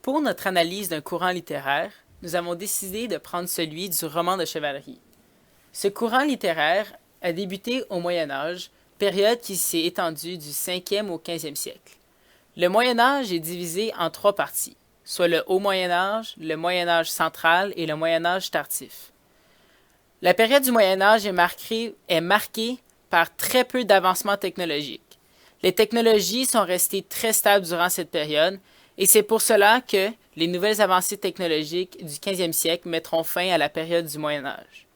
Pour notre analyse d'un courant littéraire, nous avons décidé de prendre celui du roman de chevalerie. Ce courant littéraire a débuté au Moyen Âge, période qui s'est étendue du 5e au 15e siècle. Le Moyen Âge est divisé en trois parties, soit le Haut Moyen Âge, le Moyen Âge central et le Moyen Âge tardif. La période du Moyen Âge est marquée par très peu d'avancements technologiques. Les technologies sont restées très stables durant cette période, et c'est pour cela que les nouvelles avancées technologiques du 15e siècle mettront fin à la période du Moyen Âge.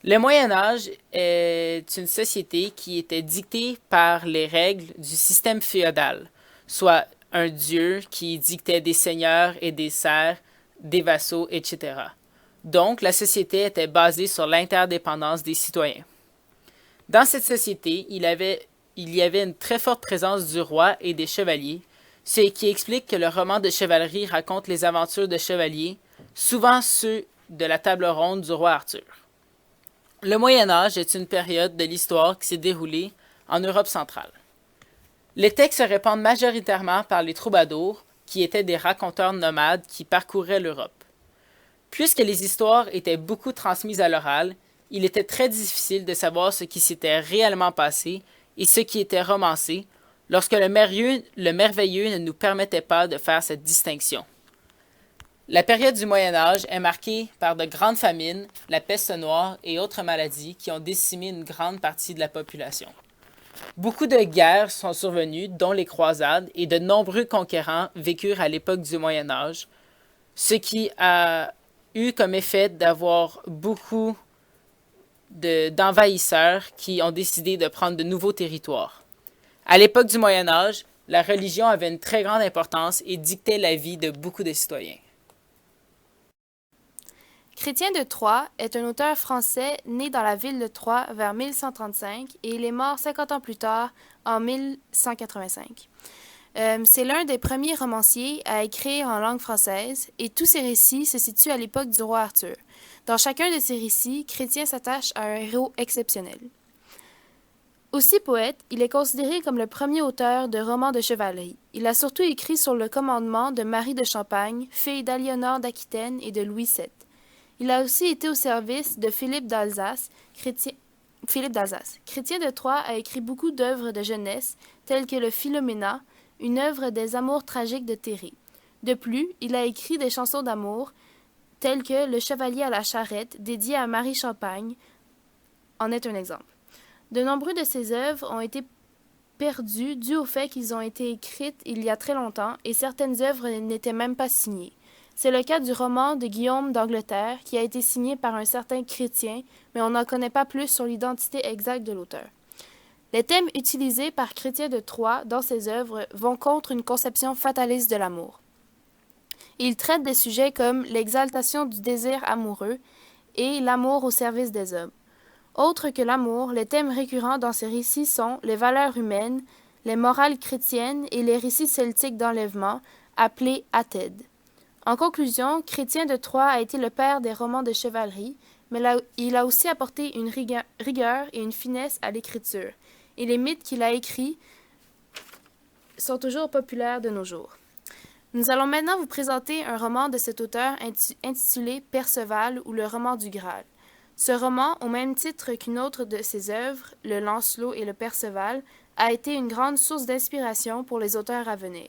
Le Moyen Âge est une société qui était dictée par les règles du système féodal, soit un dieu qui dictait des seigneurs et des serfs, des vassaux, etc. Donc, la société était basée sur l'interdépendance des citoyens. Dans cette société, il y avait une très forte présence du roi et des chevaliers, ce qui explique que le roman de chevalerie raconte les aventures de chevaliers, souvent ceux de la table ronde du roi Arthur. Le Moyen Âge est une période de l'histoire qui s'est déroulée en Europe centrale. Les textes se répandent majoritairement par les troubadours, qui étaient des raconteurs nomades qui parcouraient l'Europe. Puisque les histoires étaient beaucoup transmises à l'oral, il était très difficile de savoir ce qui s'était réellement passé et ce qui était romancé, lorsque le merveilleux ne nous permettait pas de faire cette distinction. La période du Moyen Âge est marquée par de grandes famines, la peste noire et autres maladies qui ont décimé une grande partie de la population. Beaucoup de guerres sont survenues, dont les croisades, et de nombreux conquérants vécurent à l'époque du Moyen Âge, ce qui a eu comme effet d'avoir beaucoup d'envahisseurs qui ont décidé de prendre de nouveaux territoires. À l'époque du Moyen Âge, la religion avait une très grande importance et dictait la vie de beaucoup de citoyens. Chrétien de Troyes est un auteur français né dans la ville de Troyes vers 1135 et il est mort 50 ans plus tard en 1185. C'est l'un des premiers romanciers à écrire en langue française et tous ses récits se situent à l'époque du roi Arthur. Dans chacun de ses récits, Chrétien s'attache à un héros exceptionnel. Aussi poète, il est considéré comme le premier auteur de romans de chevalerie. Il a surtout écrit sur le commandement de Marie de Champagne, fille d'Aliénor d'Aquitaine et de Louis VII. Il a aussi été au service de Philippe d'Alsace. Chrétien de Troyes a écrit beaucoup d'œuvres de jeunesse, telles que le Philoména, une œuvre des amours tragiques de Thérée. De plus, il a écrit des chansons d'amour, telles que Le Chevalier à la charrette, dédié à Marie Champagne, en est un exemple. De nombreux de ses œuvres ont été perdues dû au fait qu'ils ont été écrites il y a très longtemps et certaines œuvres n'étaient même pas signées. C'est le cas du roman de Guillaume d'Angleterre qui a été signé par un certain Chrétien, mais on n'en connaît pas plus sur l'identité exacte de l'auteur. Les thèmes utilisés par Chrétien de Troyes dans ses œuvres vont contre une conception fataliste de l'amour. Il traite des sujets comme l'exaltation du désir amoureux et l'amour au service des hommes. Autres que l'amour, les thèmes récurrents dans ses récits sont les valeurs humaines, les morales chrétiennes et les récits celtiques d'enlèvement, appelés Athed. En conclusion, Chrétien de Troyes a été le père des romans de chevalerie, mais il a aussi apporté une rigueur et une finesse à l'écriture, et les mythes qu'il a écrits sont toujours populaires de nos jours. Nous allons maintenant vous présenter un roman de cet auteur intitulé Perceval ou le roman du Graal. Ce roman, au même titre qu'une autre de ses œuvres, Le Lancelot et le Perceval, a été une grande source d'inspiration pour les auteurs à venir.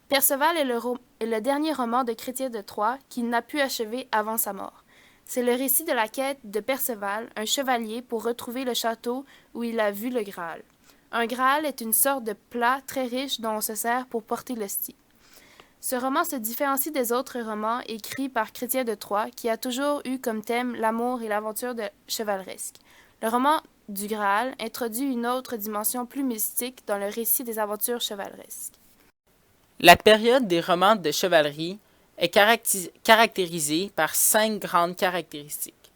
Perceval est le dernier roman de Chrétien de Troyes qu'il n'a pu achever avant sa mort. C'est le récit de la quête de Perceval, un chevalier, pour retrouver le château où il a vu le Graal. Un Graal est une sorte de plat très riche dont on se sert pour porter l'hostie. Ce roman se différencie des autres romans écrits par Chrétien de Troyes, qui a toujours eu comme thème l'amour et l'aventure chevaleresque. Le roman du Graal introduit une autre dimension plus mystique dans le récit des aventures chevaleresques. La période des romans de chevalerie est caractérisée par 5 grandes caractéristiques.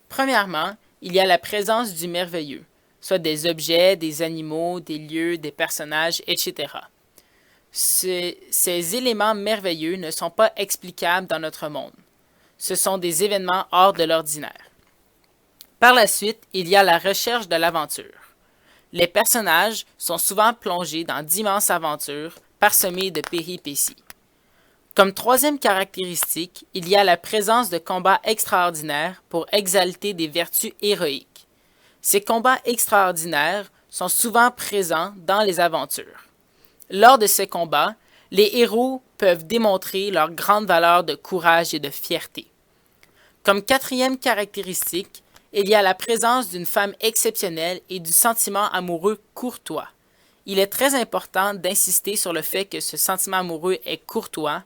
Premièrement, il y a la présence du merveilleux, soit des objets, des animaux, des lieux, des personnages, etc. Ces éléments merveilleux ne sont pas explicables dans notre monde. Ce sont des événements hors de l'ordinaire. Par la suite, il y a la recherche de l'aventure. Les personnages sont souvent plongés dans d'immenses aventures parsemées de péripéties. Comme troisième caractéristique, il y a la présence de combats extraordinaires pour exalter des vertus héroïques. Ces combats extraordinaires sont souvent présents dans les aventures. Lors de ces combats, les héros peuvent démontrer leur grande valeur de courage et de fierté. Comme quatrième caractéristique, il y a la présence d'une femme exceptionnelle et du sentiment amoureux courtois. Il est très important d'insister sur le fait que ce sentiment amoureux est courtois,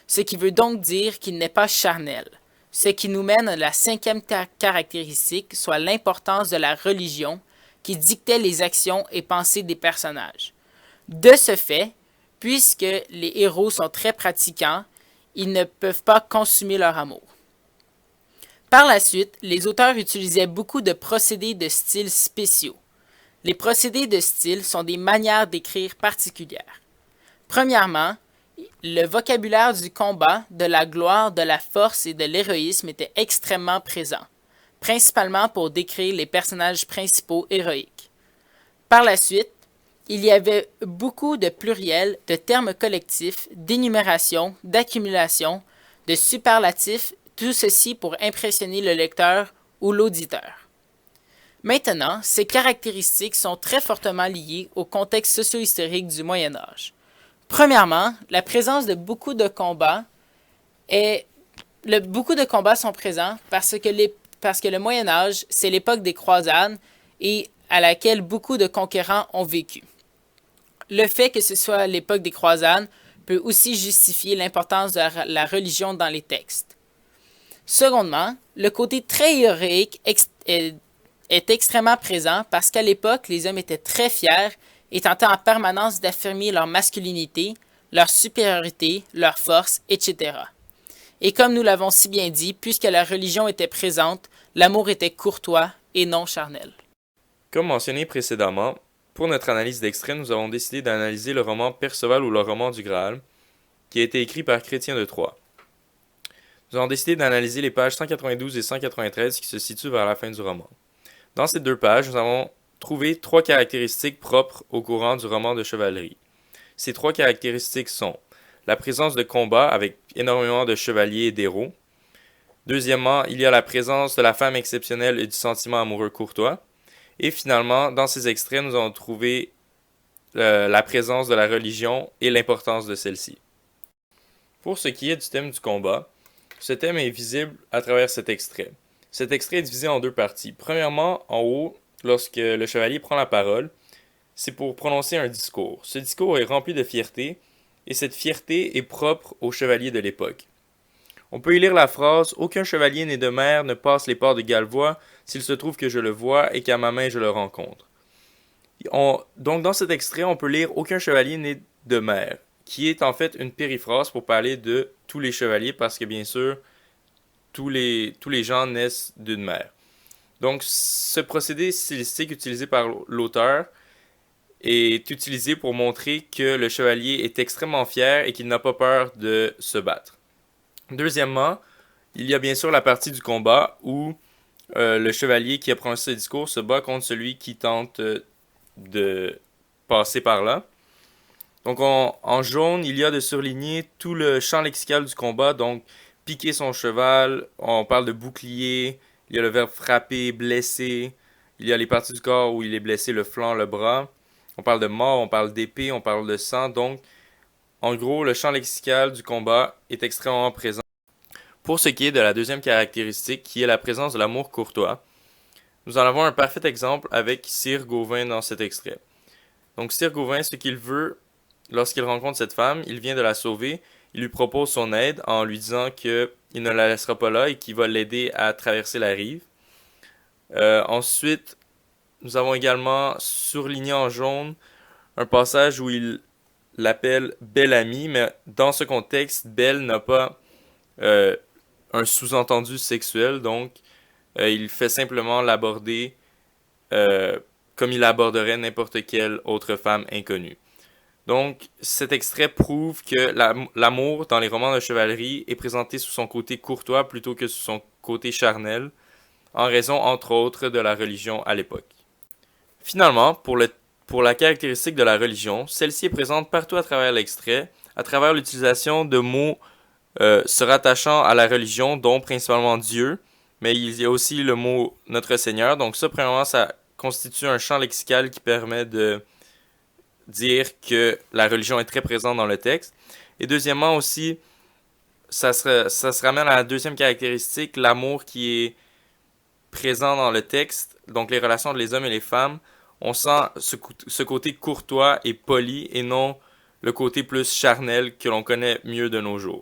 ce qui veut donc dire qu'il n'est pas charnel. Ce qui nous mène à la cinquième caractéristique, soit l'importance de la religion qui dictait les actions et pensées des personnages. De ce fait, puisque les héros sont très pratiquants, ils ne peuvent pas consumer leur amour. Par la suite, les auteurs utilisaient beaucoup de procédés de style spéciaux. Les procédés de style sont des manières d'écrire particulières. Premièrement, le vocabulaire du combat, de la gloire, de la force et de l'héroïsme était extrêmement présent, principalement pour décrire les personnages principaux héroïques. Par la suite, il y avait beaucoup de pluriels, de termes collectifs, d'énumération, d'accumulation, de superlatifs, tout ceci pour impressionner le lecteur ou l'auditeur. Maintenant, ces caractéristiques sont très fortement liées au contexte socio-historique du Moyen Âge. Premièrement, la présence de beaucoup de combats sont présents parce que le Moyen Âge, c'est l'époque des croisades et à laquelle beaucoup de conquérants ont vécu. Le fait que ce soit l'époque des croisades peut aussi justifier l'importance de la religion dans les textes. Secondement, le côté très héroïque est extrêmement présent parce qu'à l'époque, les hommes étaient très fiers et tentaient en permanence d'affirmer leur masculinité, leur supériorité, leur force, etc. Et comme nous l'avons si bien dit, puisque la religion était présente, l'amour était courtois et non charnel. Comme mentionné précédemment, pour notre analyse d'extrait, nous avons décidé d'analyser le roman Perceval ou le roman du Graal, qui a été écrit par Chrétien de Troyes. Nous avons décidé d'analyser les pages 192 et 193 qui se situent vers la fin du roman. Dans ces deux pages, nous avons trouvé 3 caractéristiques propres au courant du roman de chevalerie. Ces 3 caractéristiques sont la présence de combats avec énormément de chevaliers et d'héros. Deuxièmement, il y a la présence de la femme exceptionnelle et du sentiment amoureux courtois. Et finalement, dans ces extraits, nous avons trouvé la présence de la religion et l'importance de celle-ci. Pour ce qui est du thème du combat, ce thème est visible à travers cet extrait. Cet extrait est divisé en 2 parties. Premièrement, en haut, lorsque le chevalier prend la parole, c'est pour prononcer un discours. Ce discours est rempli de fierté, et cette fierté est propre aux chevaliers de l'époque. On peut y lire la phrase « Aucun chevalier né de mer ne passe les ports de Galvois s'il se trouve que je le vois et qu'à ma main je le rencontre. » Donc dans cet extrait, on peut lire « Aucun chevalier né de mer », qui est en fait une périphrase pour parler de tous les chevaliers parce que bien sûr, tous les gens naissent d'une mère. Donc ce procédé stylistique utilisé par l'auteur est utilisé pour montrer que le chevalier est extrêmement fier et qu'il n'a pas peur de se battre. Deuxièmement, il y a bien sûr la partie du combat où le chevalier qui a prononcé ce discours se bat contre celui qui tente de passer par là. Donc en jaune, il y a de surligner tout le champ lexical du combat, donc piquer son cheval, on parle de bouclier, il y a le verbe frapper, blesser, il y a les parties du corps où il est blessé, le flanc, le bras, on parle de mort, on parle d'épée, on parle de sang, donc en gros, le champ lexical du combat est extrêmement présent. Pour ce qui est de la deuxième caractéristique, qui est la présence de l'amour courtois, nous en avons un parfait exemple avec Sire Gauvin dans cet extrait. Donc Sire Gauvin, ce qu'il veut, lorsqu'il rencontre cette femme, il vient de la sauver, il lui propose son aide en lui disant qu'il ne la laissera pas là et qu'il va l'aider à traverser la rive. Ensuite, nous avons également surligné en jaune un passage où il l'appelle Belle Amie, mais dans ce contexte, Belle n'a pas un sous-entendu sexuel, donc il fait simplement l'aborder comme il aborderait n'importe quelle autre femme inconnue. Donc, cet extrait prouve que l'amour dans les romans de chevalerie est présenté sous son côté courtois plutôt que sous son côté charnel, en raison entre autres de la religion à l'époque. Finalement, pour la caractéristique de la religion, celle-ci est présente partout à travers l'extrait, à travers l'utilisation de mots se rattachant à la religion, dont principalement Dieu, mais il y a aussi le mot Notre Seigneur. Donc ça, premièrement, ça constitue un champ lexical qui permet de dire que la religion est très présente dans le texte. Et deuxièmement aussi, ça se ramène à la deuxième caractéristique, l'amour qui est présent dans le texte, donc les relations entre les hommes et les femmes. On sent ce côté courtois et poli et non le côté plus charnel que l'on connaît mieux de nos jours.